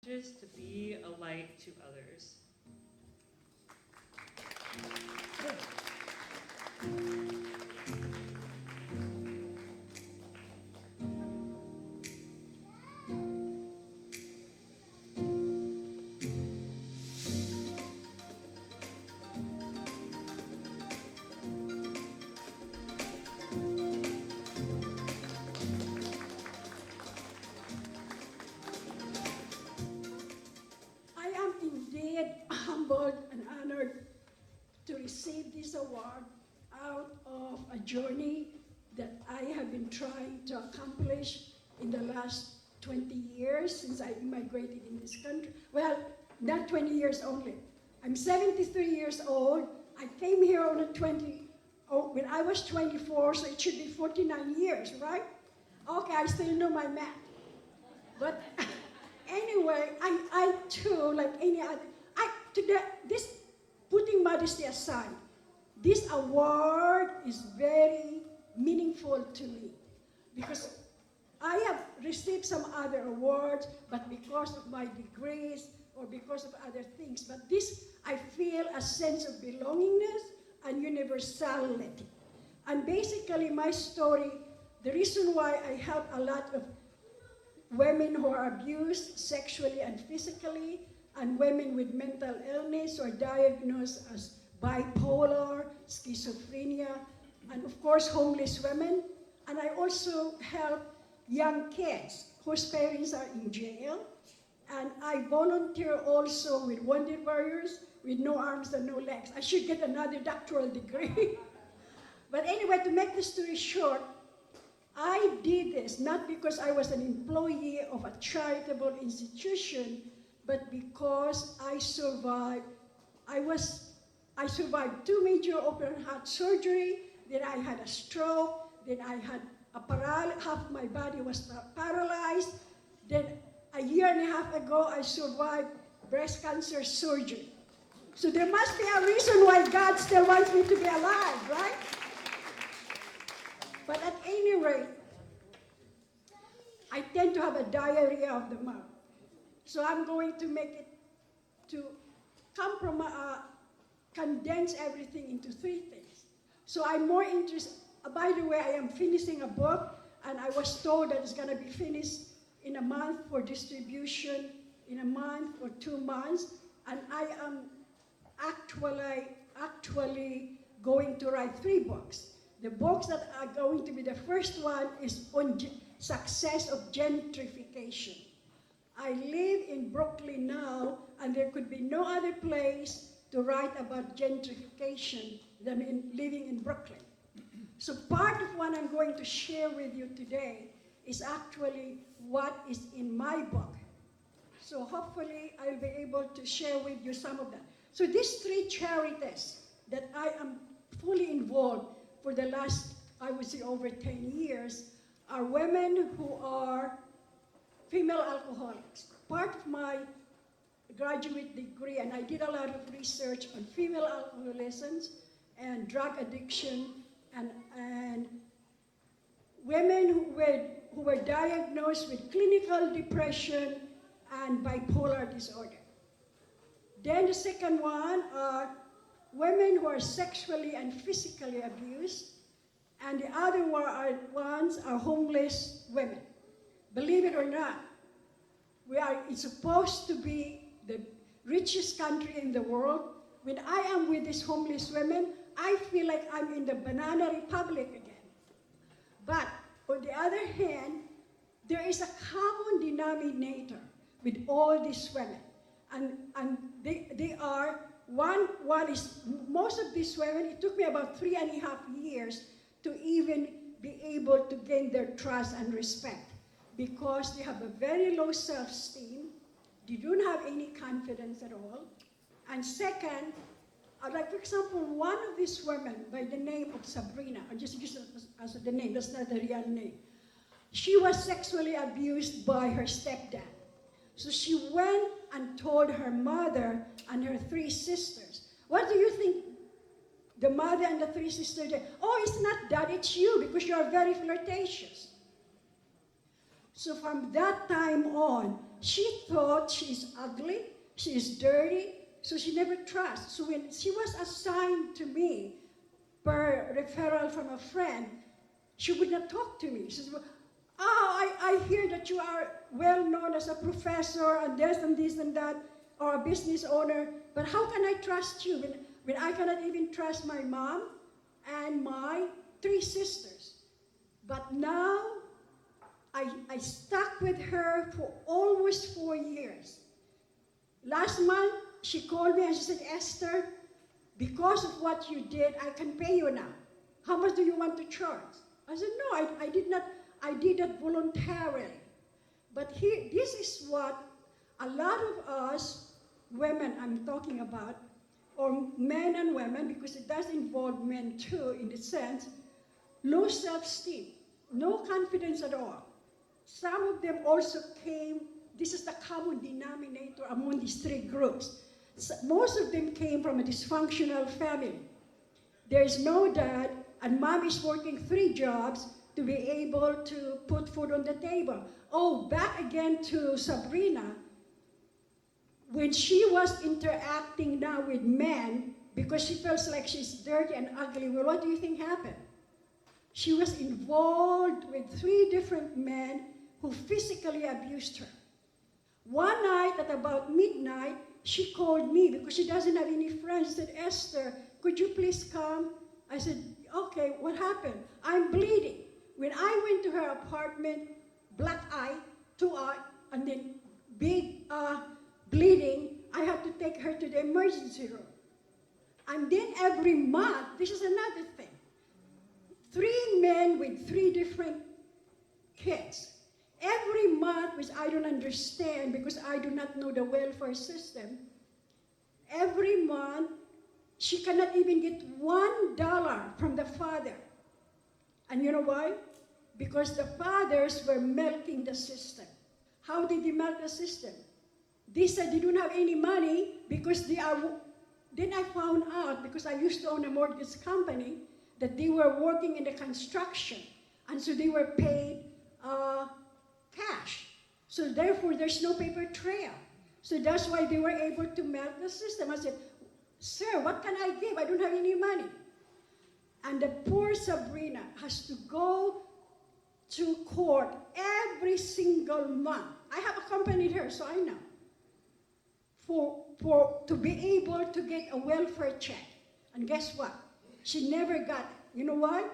Just to be a light to others. I am indeed humbled and honored to receive this award out of a journey that I have been trying to accomplish in the last 20 years since I immigrated in this country. Well, not 20 years only. I'm 73 years old. I came here on when I was 24, so it should be 49 years, right? Okay, I still know my math. But anyway, I too, like any other, this, putting modesty aside, this award is very meaningful to me because I have received some other awards, but because of my degrees or because of other things. But this, I feel a sense of belongingness and universality. And basically my story, the reason why I help a lot of women who are abused sexually and physically, and women with mental illness or diagnosed as bipolar, schizophrenia, and of course homeless women. And I also help young kids whose parents are in jail. And I volunteer also with Wounded Warriors with no arms and no legs. I should get another doctoral degree. But anyway, to make the story short, I did this not because I was an employee of a charitable institution, but because I survived. I survived 2 major open heart surgery, then I had a stroke, then I had half my body was paralyzed, then a year and a half ago I survived breast cancer surgery. So there must be a reason why God still wants me to be alive, right? But at any rate, I tend to have a diarrhea of the mouth. So I'm going to make it to condense everything into 3 things. So I'm more interested, by the way, I am finishing a book, and I was told that it's gonna be finished in a month for distribution, in a month or 2 months, and I am actually going to write 3 books. The books that are going to be, the first one is on success of gentrification. I live in Brooklyn now, and there could be no other place to write about gentrification than living in Brooklyn. So part of what I'm going to share with you today is actually what is in my book. So hopefully I'll be able to share with you some of that. So these 3 charities that I am fully involved for the last, I would say, over 10 years, are women who are female alcoholics. Part of my graduate degree, and I did a lot of research on female alcoholism and drug addiction, and women who were diagnosed with clinical depression and bipolar disorder. Then the second one are women who are sexually and physically abused, and the other ones are homeless women. Believe it or not, it's supposed to be the richest country in the world. When I am with these homeless women, I feel like I'm in the banana republic again. But on the other hand, there is a common denominator with all these women. And they are, one is, most of these women, it took me about 3.5 years to even be able to gain their trust and respect, because they have a very low self-esteem, they don't have any confidence at all. And second, like for example, one of these women by the name of Sabrina, I'll just use it as the name, that's not the real name. She was sexually abused by her stepdad. So she went and told her mother and her 3 sisters. What do you think the mother and the 3 sisters did? Oh, it's not that, it's you, because you are very flirtatious. So from that time on, she thought she's ugly, she's dirty, so she never trusts. So when she was assigned to me per referral from a friend, she would not talk to me. She said, I hear that you are well known as a professor and this and that, or a business owner, but how can I trust you when I cannot even trust my mom and my 3 sisters? But now, I stuck with her for almost 4 years. Last month, she called me and she said, Esther, because of what you did, I can pay you now. How much do you want to charge? I said, no, I did not. I did that voluntarily. But here, this is what a lot of us, women I'm talking about, or men and women, because it does involve men too, in the sense, low self-esteem, no confidence at all. Some of them also came, this is the common denominator among these 3 groups. So most of them came from a dysfunctional family. There's no dad, and mom is working 3 jobs to be able to put food on the table. Oh, back again to Sabrina. When she was interacting now with men, because she feels like she's dirty and ugly, well, what do you think happened? She was involved with 3 different men who physically abused her. One night at about midnight, she called me because she doesn't have any friends. She said, Esther, could you please come? I said, okay, what happened? I'm bleeding. When I went to her apartment, black eye, 2 eye, and then big bleeding, I had to take her to the emergency room. And then every month, this is another thing. 3 men with 3 different kids. Every month, which I don't understand because I do not know the welfare system, every month, she cannot even get $1 from the father. And you know why? Because the fathers were milking the system. How did they milk the system? They said they don't have any money because they are. Then I found out, because I used to own a mortgage company, that they were working in the construction. And so they were paid cash. So therefore, there's no paper trail. So that's why they were able to milk the system. I said, sir, what can I give? I don't have any money. And the poor Sabrina has to go to court every single month. I have accompanied her, so I know. To be able to get a welfare check. And guess what? She never got it. You know why?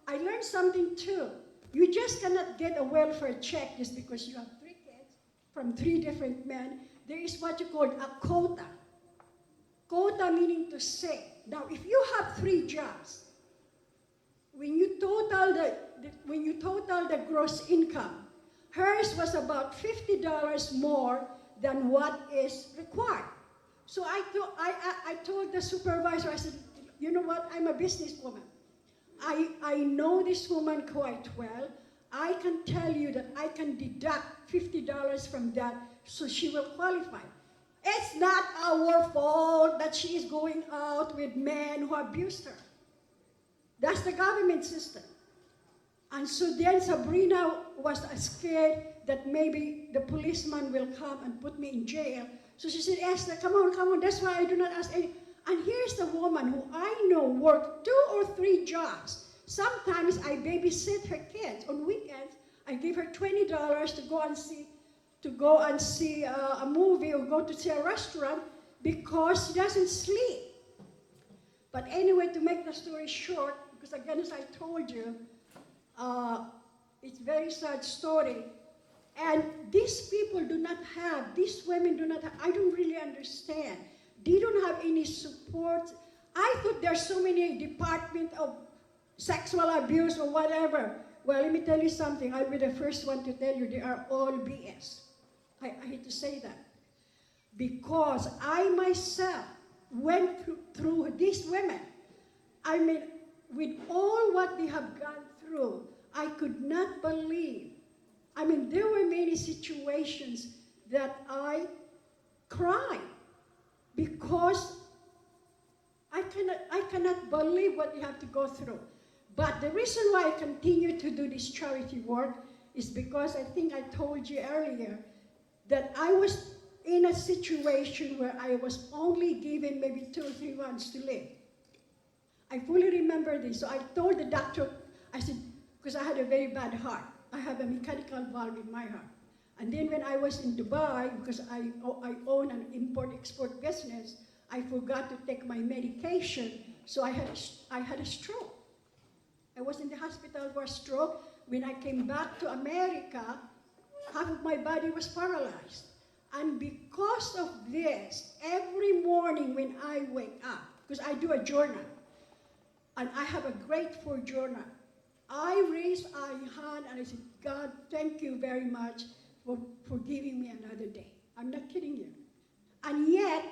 I learned something too. You just cannot get a welfare check just because you have 3 kids from 3 different men. There is what you call a quota. Quota meaning to say. Now, if you have 3 jobs, when you total the gross income, hers was about $50 more than what is required. So I told the supervisor, I said, you know what, I'm a businesswoman. I know this woman quite well. I can tell you that I can deduct $50 from that so she will qualify. It's not our fault that she is going out with men who abused her. That's the government system. And so then Sabrina was scared that maybe the policeman will come and put me in jail. So she said, Esther, come on. That's why I do not ask any. And here's the woman who I know worked 2 or 3 jobs. Sometimes I babysit her kids. On weekends, I give her $20 to go and see a movie or go to see a restaurant because she doesn't sleep. But anyway, to make the story short, because again, as I told you, it's a very sad story. And these people do not have, these women do not have, I don't really understand. They don't have any support. I thought there's so many department of sexual abuse or whatever. Well, let me tell you something. I'll be the first one to tell you they are all BS. I hate to say that. Because I myself went through these women. I mean, with all what they have gone through, I could not believe. I mean, there were many situations that I cried because I cannot believe what they have to go through. But the reason why I continue to do this charity work is because I think I told you earlier that I was in a situation where I was only given maybe 2 or 3 months to live. I fully remember this. So I told the doctor, I said, because I had a very bad heart. I have a mechanical valve in my heart. And then when I was in Dubai, because I own an import-export business, I forgot to take my medication, so I had a stroke. I was in the hospital for a stroke. When I came back to America, half of my body was paralyzed. And because of this, every morning when I wake up, because I do a journal, and I have a grateful journal, I raise my hand and I said, God, thank you very much for giving me another day. I'm not kidding you. And yet,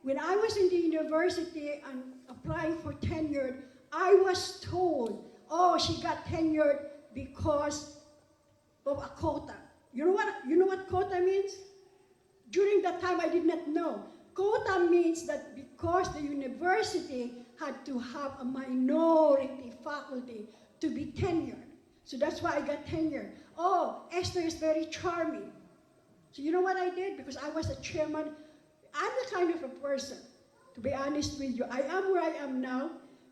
when I was in the university and applying for tenure, I was told, oh, she got tenured because of a quota. You know what quota means? During that time, I did not know. Quota means that because the university had to have a minority faculty to be tenured. So that's why I got tenure. Oh, Esther is very charming. So you know what I did? Because I was a chairman, I'm the kind of a person, to be honest with you, I am where I am now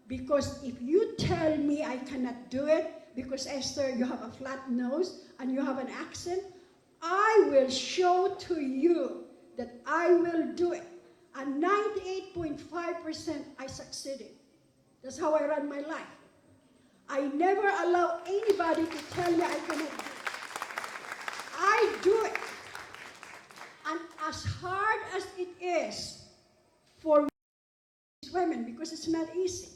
because if you tell me I cannot do it, because Esther, you have a flat nose and you have an accent, I will show to you that I will do it. And 98.5% I succeeded. That's how I run my life. I never allow anybody to tell me I cannot do it. I do it. And as hard as it is for women, because it's not easy,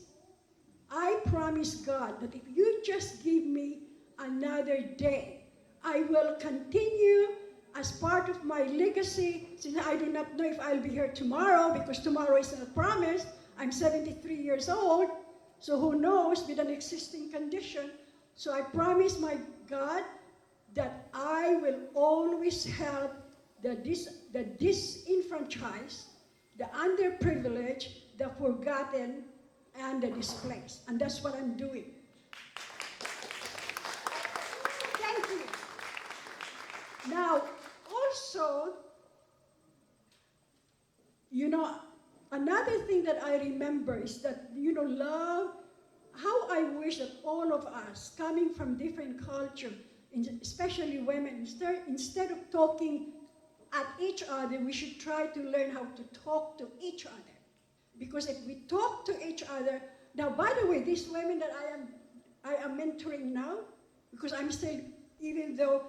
I promise God that if you just give me another day, I will continue as part of my legacy, since I do not know if I'll be here tomorrow, because tomorrow is not promised. I'm 73 years old, so who knows with an existing condition. So I promise my God that I will always help the disenfranchised, the underprivileged, the forgotten, and the displaced. And that's what I'm doing. Thank you. Now, also, another thing that I remember is that, love, how I wish that all of us, coming from different cultures, especially women, instead of talking at each other, we should try to learn how to talk to each other. Because if we talk to each other, now by the way, these women that I am mentoring now, because I'm still, even though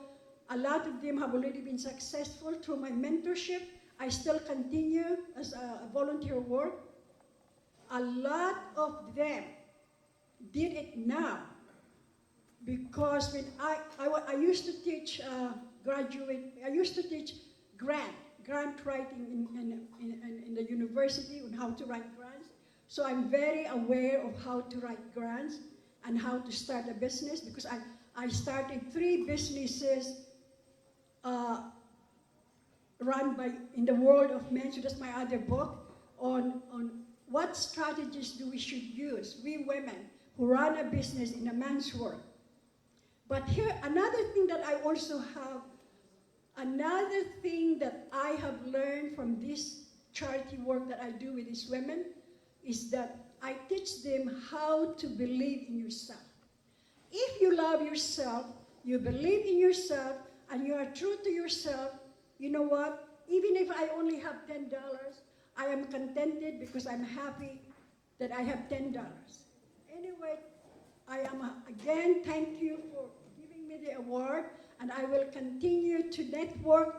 a lot of them have already been successful through my mentorship, I still continue as a volunteer work. A lot of them did it now because when I used to teach I used to teach grant writing in the university on how to write grants. So I'm very aware of how to write grants and how to start a business because I started 3 businesses run in the world of men. So that's my other book on what strategies we should use, we women who run a business in a man's world. But here, another thing that I also have, another thing that I have learned from this charity work that I do with these women is that I teach them how to believe in yourself. If you love yourself, you believe in yourself, and you are true to yourself, you know what? Even if I only have $10, I am contented because I'm happy that I have $10. Anyway, I am again, thank you for giving me the award, and I will continue to network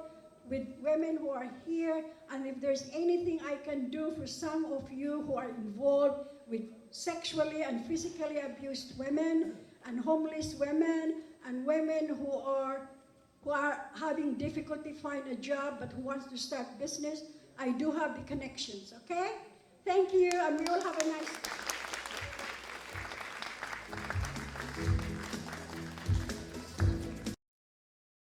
with women who are here, and if there's anything I can do for some of you who are involved with sexually and physically abused women, and homeless women, and women who are having difficulty finding a job but who wants to start business, I do have the connections, okay? Thank you, and we all have a nice day.